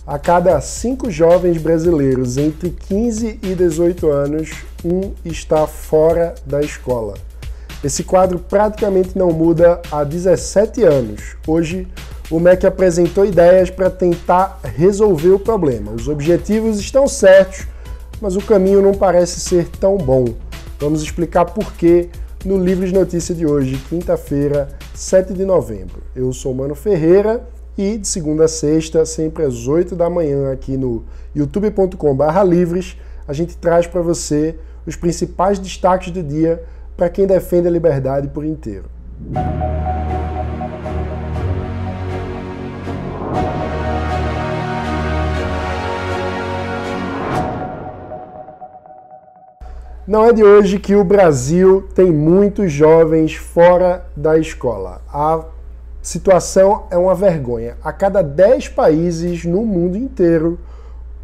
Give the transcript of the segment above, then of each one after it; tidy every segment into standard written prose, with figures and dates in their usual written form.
A cada 5 jovens brasileiros entre 15 e 18 anos, um está fora da escola. Esse quadro praticamente não muda há 17 anos. Hoje, o MEC apresentou ideias para tentar resolver o problema. Os objetivos estão certos, mas o caminho não parece ser tão bom. Vamos explicar por quê no Livro de Notícia de hoje, quinta-feira, 7 de novembro. Eu sou Mano Ferreira e de segunda a sexta, sempre às 8 da manhã, aqui no youtube.com/livres, a gente traz para você os principais destaques do dia para quem defende a liberdade por inteiro. Não é de hoje que o Brasil tem muitos jovens fora da escola. A situação é uma vergonha. A cada 10 países no mundo inteiro,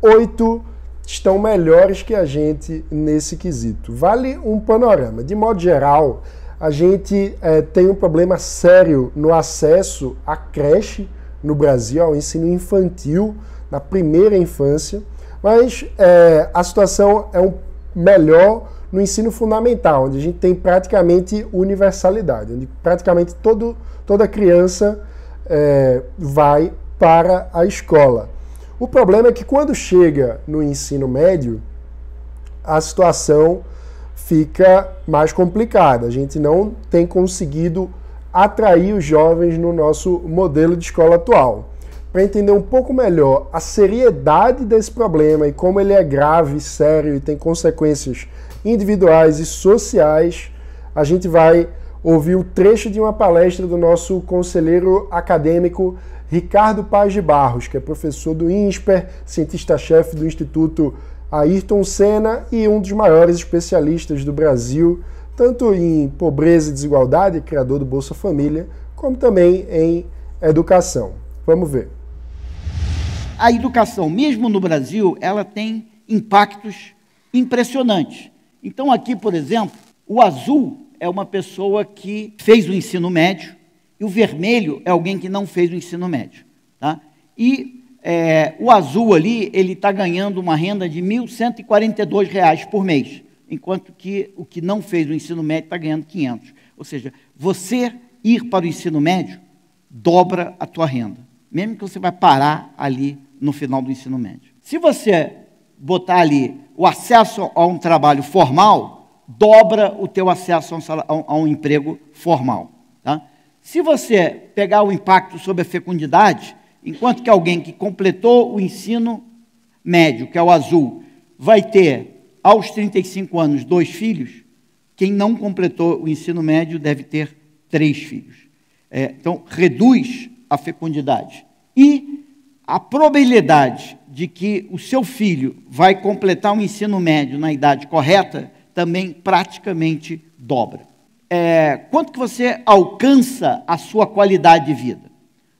8 estão melhores que a gente nesse quesito. Vale um panorama. De modo geral, a gente tem um problema sério no acesso à creche no Brasil, ao ensino infantil, na primeira infância, mas a situação é melhor no ensino fundamental, onde a gente tem praticamente universalidade, onde praticamente toda criança vai para a escola. O problema é que quando chega no ensino médio, a situação fica mais complicada. A gente não tem conseguido atrair os jovens no nosso modelo de escola atual. Para entender um pouco melhor a seriedade desse problema e como ele é grave, sério e tem consequências individuais e sociais, a gente vai ouvir o trecho de uma palestra do nosso conselheiro acadêmico Ricardo Paz de Barros, que é professor do INSPER, cientista-chefe do Instituto Ayrton Senna e um dos maiores especialistas do Brasil, tanto em pobreza e desigualdade, criador do Bolsa Família, como também em educação. Vamos ver. A educação, mesmo no Brasil, ela tem impactos impressionantes. Então aqui, por exemplo, o azul é uma pessoa que fez o ensino médio e o vermelho é alguém que não fez o ensino médio. Tá? E o azul ali, ele está ganhando uma renda de R$ 1.142 por mês, enquanto que o que não fez o ensino médio está ganhando 500. Ou seja, você ir para o ensino médio dobra a tua renda, mesmo que você vai parar ali no final do ensino médio. Se você botar ali o acesso a um trabalho formal, dobra o teu acesso a um emprego formal. Tá? Se você pegar o impacto sobre a fecundidade, enquanto que alguém que completou o ensino médio, que é o azul, vai ter, aos 35 anos, 2 filhos, quem não completou o ensino médio deve ter 3 filhos. Então, reduz a fecundidade. E a probabilidade de que o seu filho vai completar o ensino médio na idade correta também praticamente dobra. Quanto que você alcança a sua qualidade de vida?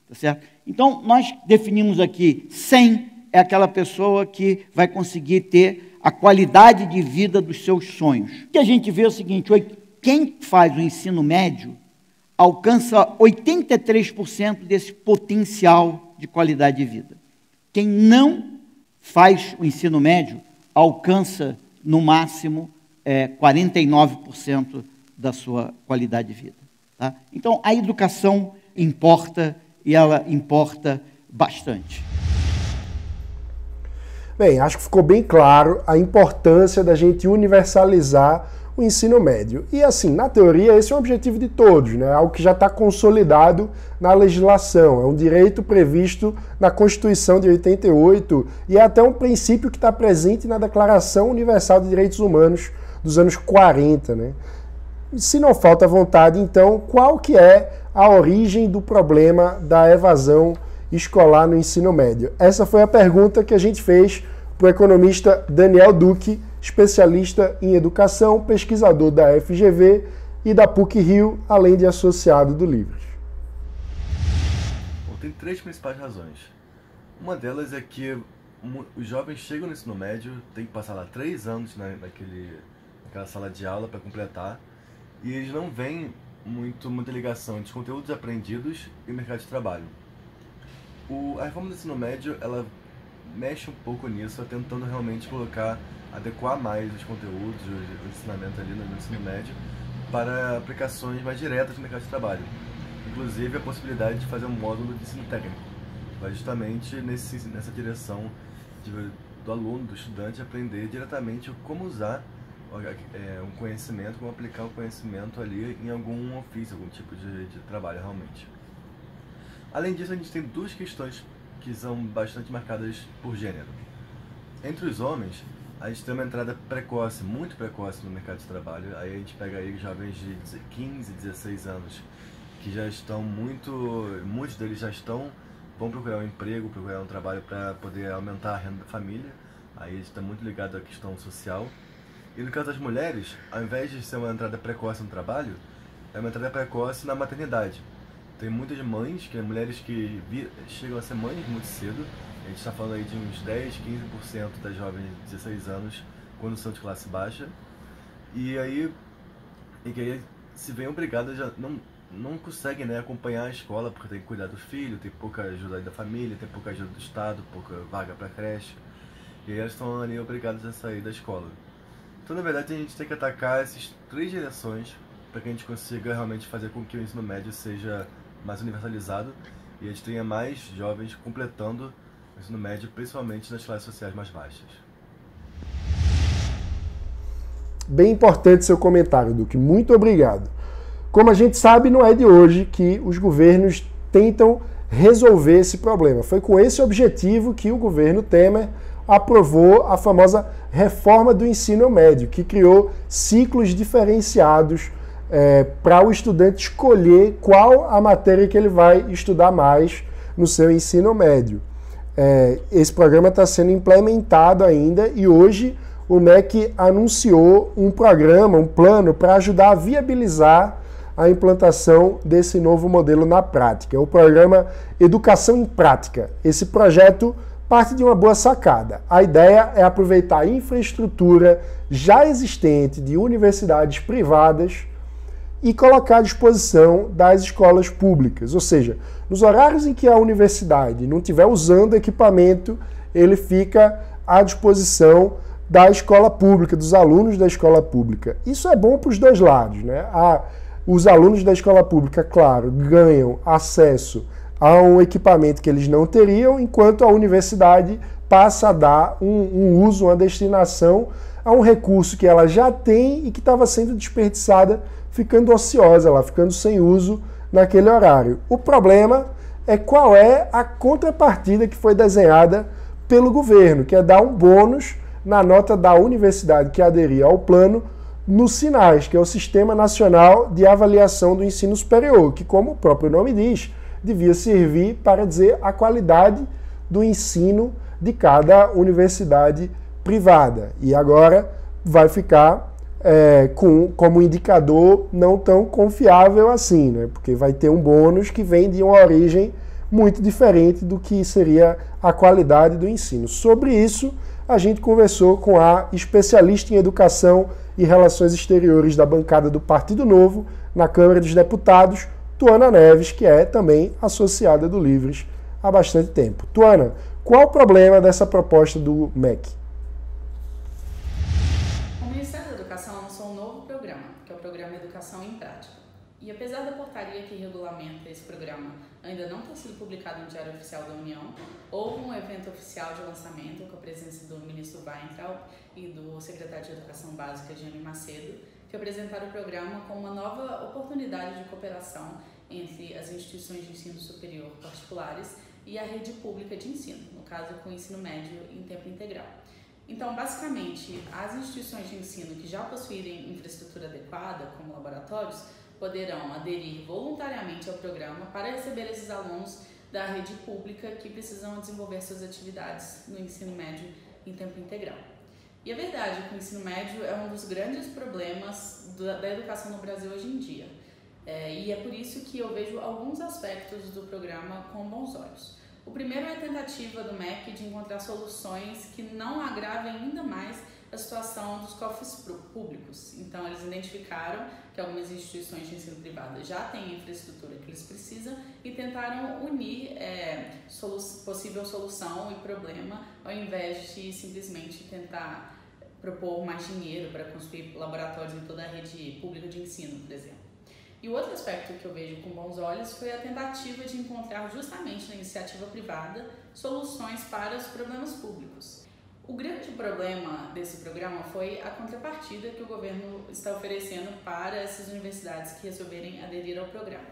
Tá certo? Então, nós definimos aqui 100 é aquela pessoa que vai conseguir ter a qualidade de vida dos seus sonhos. O que a gente vê é o seguinte, quem faz o ensino médio alcança 83% desse potencial de qualidade de vida. Quem não faz o ensino médio alcança, no máximo, 49% da sua qualidade de vida. Tá? Então, a educação importa e ela importa bastante. Bem, acho que ficou bem claro a importância da gente universalizar o ensino médio. E assim, na teoria, esse é um objetivo de todos, né? Algo que já está consolidado na legislação, é um direito previsto na Constituição de 88 e é até um princípio que está presente na Declaração Universal de Direitos Humanos dos anos 40, né? Se não falta vontade, então, qual que é a origem do problema da evasão escolar no ensino médio? Essa foi a pergunta que a gente fez para o economista Daniel Duque, especialista em educação, pesquisador da FGV e da PUC-Rio, além de associado do Livres. Bom, tem 3 principais razões. Uma delas é que os jovens chegam no ensino médio, tem que passar lá 3 anos naquela sala de aula para completar, e eles não veem muita ligação entre os conteúdos aprendidos e o mercado de trabalho. A reforma do ensino médio, ela mexe um pouco nisso, tentando realmente adequar mais os conteúdos, o ensinamento ali no ensino médio para aplicações mais diretas no mercado de trabalho. Inclusive a possibilidade de fazer um módulo de ensino técnico, vai justamente nessa direção do aluno, do estudante, aprender diretamente como usar um conhecimento, como aplicar o conhecimento ali em algum ofício, algum tipo de trabalho realmente. Além disso, a gente tem duas questões que são bastante marcadas por gênero. Entre os homens, a gente tem uma entrada precoce, muito precoce no mercado de trabalho. Aí a gente pega aí jovens de 15, 16 anos, que já estão muitos deles vão procurar um emprego, procurar um trabalho para poder aumentar a renda da família. Aí a gente está muito ligado à questão social. E no caso das mulheres, ao invés de ser uma entrada precoce no trabalho, é uma entrada precoce na maternidade. Tem muitas mães, mulheres que chegam a ser mães muito cedo. A gente está falando aí de uns 10, 15% das jovens de 16 anos quando são de classe baixa. E aí se veem obrigadas, já não conseguem, né, acompanhar a escola porque tem que cuidar do filho, tem pouca ajuda da família, tem pouca ajuda do Estado, pouca vaga para creche. E aí elas estão ali obrigadas a sair da escola. Então, na verdade, a gente tem que atacar essas três direções para que a gente consiga realmente fazer com que o ensino médio seja mais universalizado e a gente tenha mais jovens completando o ensino médio, principalmente nas classes sociais mais baixas. Bem importante seu comentário, Duque. Muito obrigado. Como a gente sabe, não é de hoje que os governos tentam resolver esse problema. Foi com esse objetivo que o governo Temer aprovou a famosa reforma do ensino médio, que criou ciclos diferenciados para o estudante escolher qual a matéria que ele vai estudar mais no seu ensino médio. Esse programa está sendo implementado ainda e hoje o MEC anunciou um plano para ajudar a viabilizar a implantação desse novo modelo na prática. É o programa Educação em Prática. Esse projeto parte de uma boa sacada. A ideia é aproveitar a infraestrutura já existente de universidades privadas e colocar à disposição das escolas públicas. Ou seja, nos horários em que a universidade não estiver usando equipamento, ele fica à disposição da escola pública, dos alunos da escola pública. Isso é bom para os dois lados, né? Os alunos da escola pública, claro, ganham acesso a um equipamento que eles não teriam, enquanto a universidade passa a dar um uso, uma destinação a um recurso que ela já tem e que estava sendo desperdiçada, ficando ociosa lá, ficando sem uso naquele horário. O problema é qual é a contrapartida que foi desenhada pelo governo, que é dar um bônus na nota da universidade que aderir ao plano no SINAS, que é o Sistema Nacional de Avaliação do Ensino Superior, que, como o próprio nome diz, devia servir para dizer a qualidade do ensino de cada universidade privada. E agora vai ficar como indicador não tão confiável assim, né? Porque vai ter um bônus que vem de uma origem muito diferente do que seria a qualidade do ensino. Sobre isso, a gente conversou com a especialista em educação e relações exteriores da bancada do Partido Novo na Câmara dos Deputados, Tuana Neves, que é também associada do Livres há bastante tempo. Tuana, qual o problema dessa proposta do MEC? O Ministério da Educação lançou um novo programa, que é o Programa Educação em Prática. E apesar da portaria que regulamenta esse programa ainda não ter sido publicado no Diário Oficial da União, houve um evento oficial de lançamento com a presença do ministro Weintraub e do secretário de Educação Básica, Jânio Macedo, que apresentaram o programa como uma nova oportunidade de cooperação entre as instituições de ensino superior particulares e a rede pública de ensino, no caso com o ensino médio em tempo integral. Então, basicamente, as instituições de ensino que já possuírem infraestrutura adequada, como laboratórios, poderão aderir voluntariamente ao programa para receber esses alunos da rede pública que precisam desenvolver suas atividades no ensino médio em tempo integral. E é verdade que o ensino médio é um dos grandes problemas da educação no Brasil hoje em dia. E é por isso que eu vejo alguns aspectos do programa com bons olhos. O primeiro é a tentativa do MEC de encontrar soluções que não agravem ainda mais a situação dos cofres públicos. Então, eles identificaram que algumas instituições de ensino privado já têm a infraestrutura que eles precisam e tentaram unir possível solução e problema, ao invés de simplesmente tentar propor mais dinheiro para construir laboratórios em toda a rede pública de ensino, por exemplo. E o outro aspecto que eu vejo com bons olhos foi a tentativa de encontrar justamente na iniciativa privada soluções para os problemas públicos. O grande problema desse programa foi a contrapartida que o governo está oferecendo para essas universidades que resolverem aderir ao programa,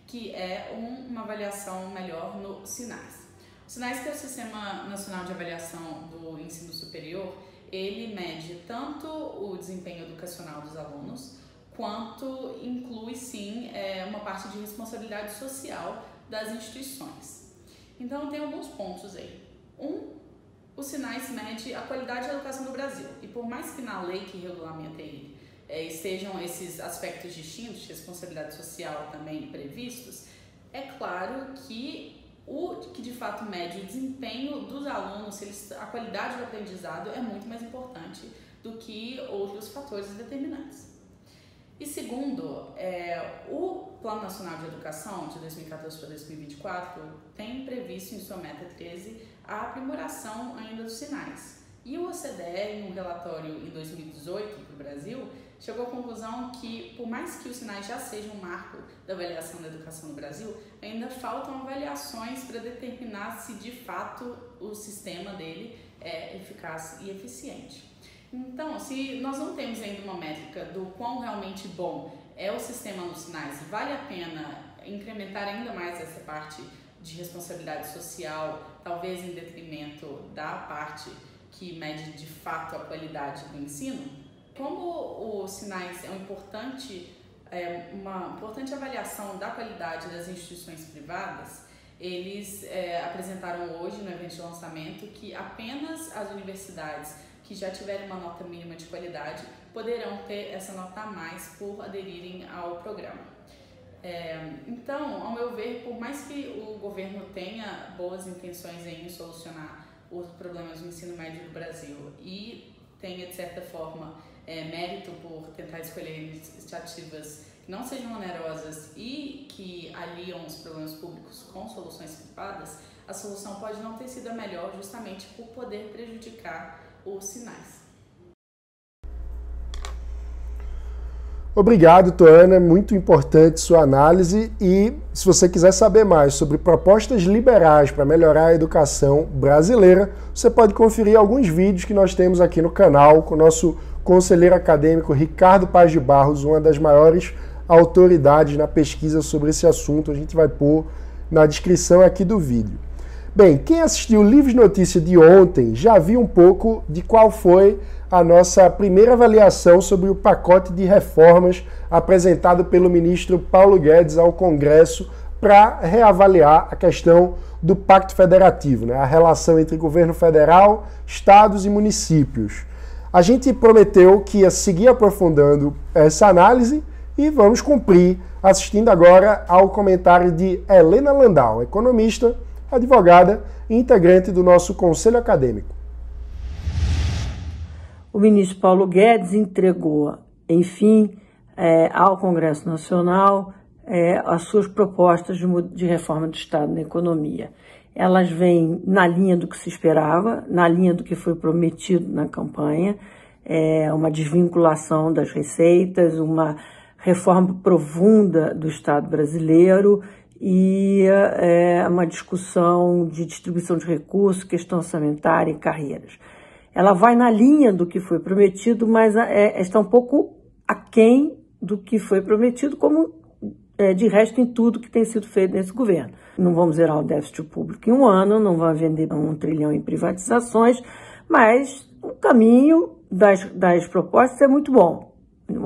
que é uma avaliação melhor no SINAES. O SINAES, que é o Sistema Nacional de Avaliação do Ensino Superior, ele mede tanto o desempenho educacional dos alunos, quanto inclui, sim, uma parte de responsabilidade social das instituições. Então, tem alguns pontos aí. O SINAES mede a qualidade da educação no Brasil, e por mais que na lei que regulamenta ele estejam esses aspectos distintos de responsabilidade social também previstos, é claro que o que de fato mede o desempenho dos alunos, a qualidade do aprendizado é muito mais importante do que outros fatores determinantes. E segundo, o Plano Nacional de Educação de 2014 para 2024 tem previsto em sua meta 13 a aprimoração ainda dos SINAES. E o OCDE, em um relatório em 2018 para o Brasil, chegou à conclusão que, por mais que o SINAES já seja um marco da avaliação da educação no Brasil, ainda faltam avaliações para determinar se de fato o sistema dele é eficaz e eficiente. Então, se nós não temos ainda uma métrica do quão realmente bom é o sistema no SINAES, vale a pena incrementar ainda mais essa parte de responsabilidade social, talvez em detrimento da parte que mede de fato a qualidade do ensino? Como o SINAES é uma importante avaliação da qualidade das instituições privadas, eles apresentaram hoje no evento de lançamento que apenas as universidades que já tiverem uma nota mínima de qualidade poderão ter essa nota a mais por aderirem ao programa. Então, ao meu ver, por mais que o governo tenha boas intenções em solucionar os problemas do ensino médio do Brasil e tenha, de certa forma, mérito por tentar escolher iniciativas que não sejam onerosas e que aliam os problemas públicos com soluções privadas, a solução pode não ter sido a melhor justamente por poder prejudicar os SINAES. Obrigado, Toana, muito importante sua análise, e se você quiser saber mais sobre propostas liberais para melhorar a educação brasileira, você pode conferir alguns vídeos que nós temos aqui no canal com o nosso conselheiro acadêmico Ricardo Paz de Barros, uma das maiores autoridades na pesquisa sobre esse assunto. A gente vai pôr na descrição aqui do vídeo. Bem, quem assistiu o Livros Notícia de ontem já viu um pouco de qual foi a nossa primeira avaliação sobre o pacote de reformas apresentado pelo ministro Paulo Guedes ao Congresso para reavaliar a questão do Pacto Federativo, né? A relação entre governo federal, estados e municípios. A gente prometeu que ia seguir aprofundando essa análise e vamos cumprir, assistindo agora ao comentário de Helena Landau, economista, advogada e integrante do nosso Conselho Acadêmico. O ministro Paulo Guedes entregou, enfim, ao Congresso Nacional as suas propostas de reforma do Estado na economia. Elas vêm na linha do que se esperava, na linha do que foi prometido na campanha, uma desvinculação das receitas, uma reforma profunda do Estado brasileiro e uma discussão de distribuição de recursos, questão orçamentária e carreiras. Ela vai na linha do que foi prometido, mas está um pouco aquém do que foi prometido, como de resto em tudo que tem sido feito nesse governo. Não vamos zerar o déficit público em um ano, não vamos vender 1 trilhão em privatizações, mas o caminho das propostas é muito bom.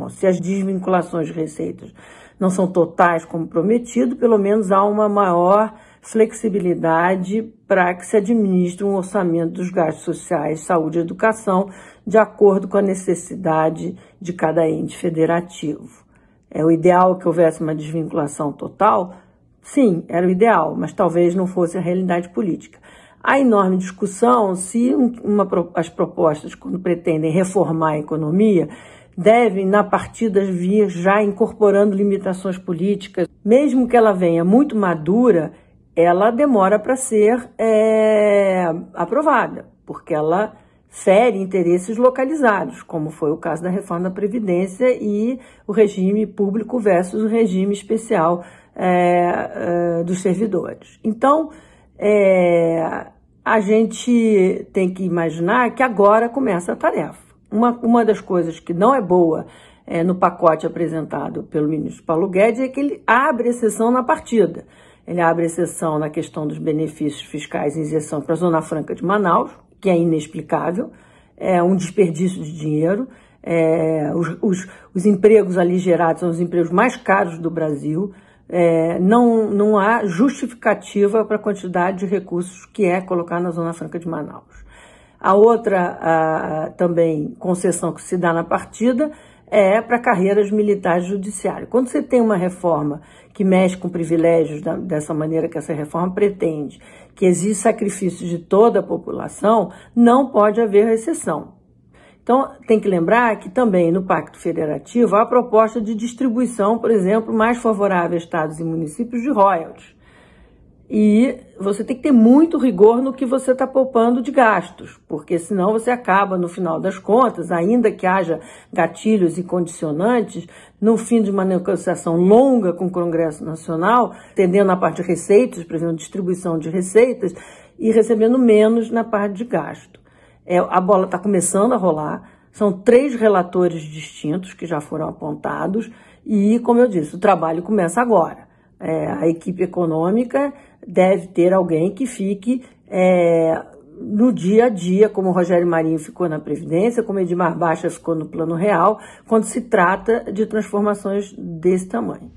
Se as desvinculações de receitas não são totais como prometido, pelo menos há uma maior flexibilidade para que se administre um orçamento dos gastos sociais, saúde e educação de acordo com a necessidade de cada ente federativo. É o ideal que houvesse uma desvinculação total? Sim, era o ideal, mas talvez não fosse a realidade política. Há enorme discussão se as propostas, quando pretendem reformar a economia, devem, na partida, vir já incorporando limitações políticas. Mesmo que ela venha muito madura, ela demora para ser aprovada, porque ela fere interesses localizados, como foi o caso da reforma da Previdência e o regime público versus o regime especial dos servidores. Então, a gente tem que imaginar que agora começa a tarefa. Uma das coisas que não é boa no pacote apresentado pelo ministro Paulo Guedes é que ele abre exceção na partida. Ele abre exceção na questão dos benefícios fiscais e isenção para a Zona Franca de Manaus, que é inexplicável, é um desperdício de dinheiro. Os empregos ali gerados são os empregos mais caros do Brasil. Não há justificativa para a quantidade de recursos que é colocar na Zona Franca de Manaus. A outra também concessão que se dá na partida é para carreiras militares judiciárias. Quando você tem uma reforma que mexe com privilégios dessa maneira que essa reforma pretende, que exige sacrifício de toda a população, não pode haver exceção. Então, tem que lembrar que também no Pacto Federativo há a proposta de distribuição, por exemplo, mais favorável a estados e municípios de royalties. E você tem que ter muito rigor no que você está poupando de gastos, porque senão você acaba, no final das contas, ainda que haja gatilhos e condicionantes, no fim de uma negociação longa com o Congresso Nacional, tendendo na parte de receitas, prevendo distribuição de receitas, e recebendo menos na parte de gasto. A bola está começando a rolar, são 3 relatores distintos que já foram apontados e, como eu disse, o trabalho começa agora. A equipe econômica deve ter alguém que fique no dia a dia, como o Rogério Marinho ficou na Previdência, como Edmar Baixa ficou no Plano Real, quando se trata de transformações desse tamanho.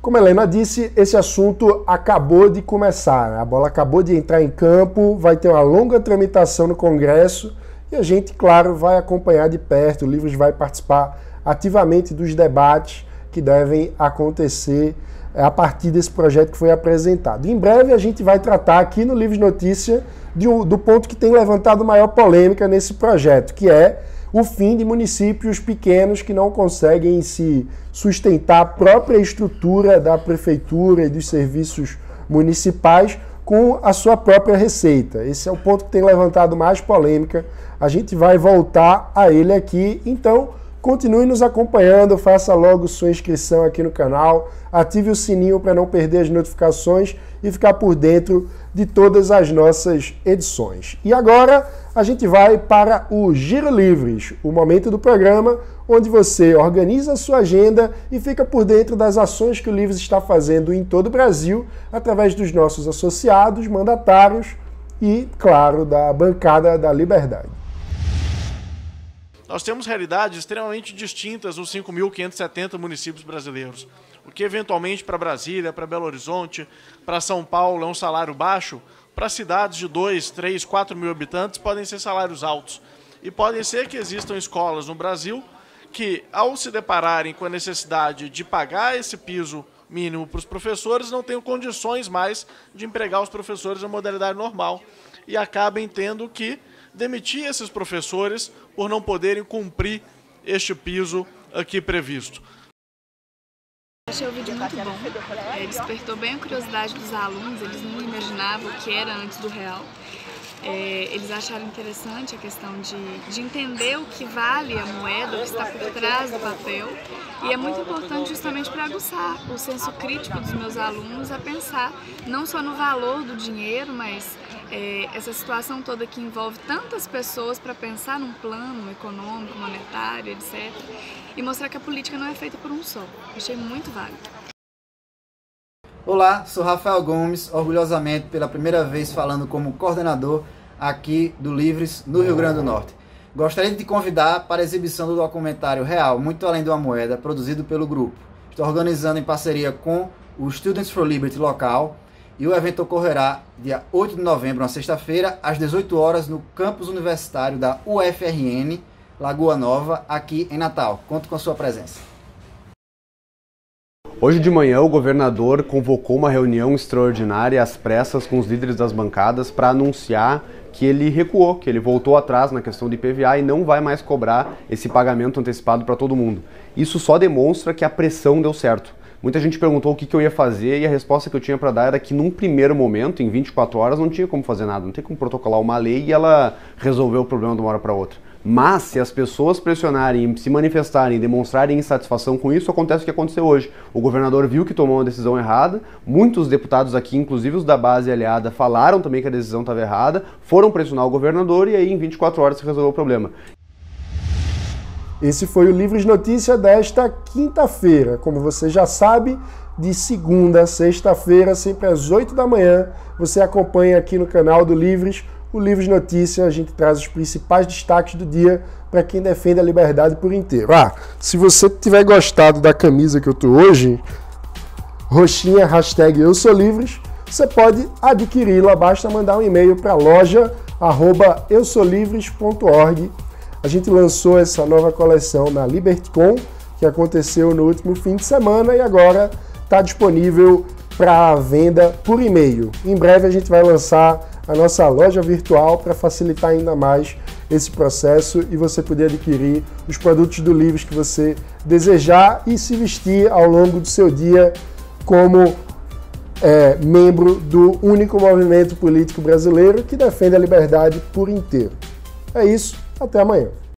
Como a Helena disse, esse assunto acabou de começar, a bola acabou de entrar em campo, vai ter uma longa tramitação no Congresso e a gente, claro, vai acompanhar de perto, o Livros vai participar ativamente dos debates que devem acontecer a partir desse projeto que foi apresentado. Em breve a gente vai tratar aqui no Livros Notícia do ponto que tem levantado maior polêmica nesse projeto, que é o fim de municípios pequenos que não conseguem se sustentar a própria estrutura da prefeitura e dos serviços municipais com a sua própria receita. Esse é o ponto que tem levantado mais polêmica. A gente vai voltar a ele aqui, então continue nos acompanhando, faça logo sua inscrição aqui no canal, ative o sininho para não perder as notificações e ficar por dentro de todas as nossas edições. E agora a gente vai para o Giro Livres, o momento do programa onde você organiza a sua agenda e fica por dentro das ações que o Livres está fazendo em todo o Brasil, através dos nossos associados, mandatários e, claro, da bancada da Liberdade. Nós temos realidades extremamente distintas nos 5.570 municípios brasileiros. O que eventualmente para Brasília, para Belo Horizonte, para São Paulo é um salário baixo, para cidades de 2, 3, 4 mil habitantes podem ser salários altos. E podem ser que existam escolas no Brasil que, ao se depararem com a necessidade de pagar esse piso mínimo para os professores, não tenham condições mais de empregar os professores na modalidade normal e acabem tendo que demitir esses professores por não poderem cumprir este piso aqui previsto. Achei o vídeo muito bom, despertou bem a curiosidade dos alunos, eles não imaginavam o que era antes do real. Eles acharam interessante a questão de entender o que vale a moeda, o que está por trás do papel, e é muito importante justamente para aguçar o senso crítico dos meus alunos a pensar não só no valor do dinheiro, mas essa situação toda que envolve tantas pessoas para pensar num plano econômico, monetário, etc. E mostrar que a política não é feita por um só. Achei muito válido. Olá, sou Rafael Gomes, orgulhosamente pela primeira vez falando como coordenador aqui do Livres no Rio Grande do Norte. Gostaria de te convidar para a exibição do documentário Real, Muito Além de uma Moeda, produzido pelo grupo. Estou organizando em parceria com o Students for Liberty local e o evento ocorrerá dia 8 de novembro, uma sexta-feira, às 18 horas, no campus universitário da UFRN, Lagoa Nova, aqui em Natal. Conto com a sua presença. Hoje de manhã, o governador convocou uma reunião extraordinária às pressas com os líderes das bancadas para anunciar que ele recuou, que ele voltou atrás na questão do IPVA e não vai mais cobrar esse pagamento antecipado para todo mundo. Isso só demonstra que a pressão deu certo. Muita gente perguntou o que eu ia fazer e a resposta que eu tinha para dar era que num primeiro momento, em 24 horas, não tinha como fazer nada, não tem como protocolar uma lei e ela resolver o problema de uma hora para outra. Mas se as pessoas pressionarem, se manifestarem, demonstrarem insatisfação com isso, acontece o que aconteceu hoje. O governador viu que tomou uma decisão errada, muitos deputados aqui, inclusive os da base aliada, falaram também que a decisão estava errada, foram pressionar o governador e aí em 24 horas se resolveu o problema. Esse foi o Livres Notícia desta quinta-feira. Como você já sabe, de segunda a sexta-feira, sempre às 8 da manhã, você acompanha aqui no canal do Livres, o Livres Notícia. A gente traz os principais destaques do dia para quem defende a liberdade por inteiro. Se você tiver gostado da camisa que eu tô hoje, roxinha, hashtag Eu Sou Livres, você pode adquiri-la, basta mandar um e-mail para loja@eusolivres.org. A gente lançou essa nova coleção na LibertyCon, que aconteceu no último fim de semana e agora está disponível para venda por e-mail. Em breve a gente vai lançar a nossa loja virtual para facilitar ainda mais esse processo e você poder adquirir os produtos do Livres que você desejar e se vestir ao longo do seu dia como membro do único movimento político brasileiro que defende a liberdade por inteiro. É isso, até amanhã.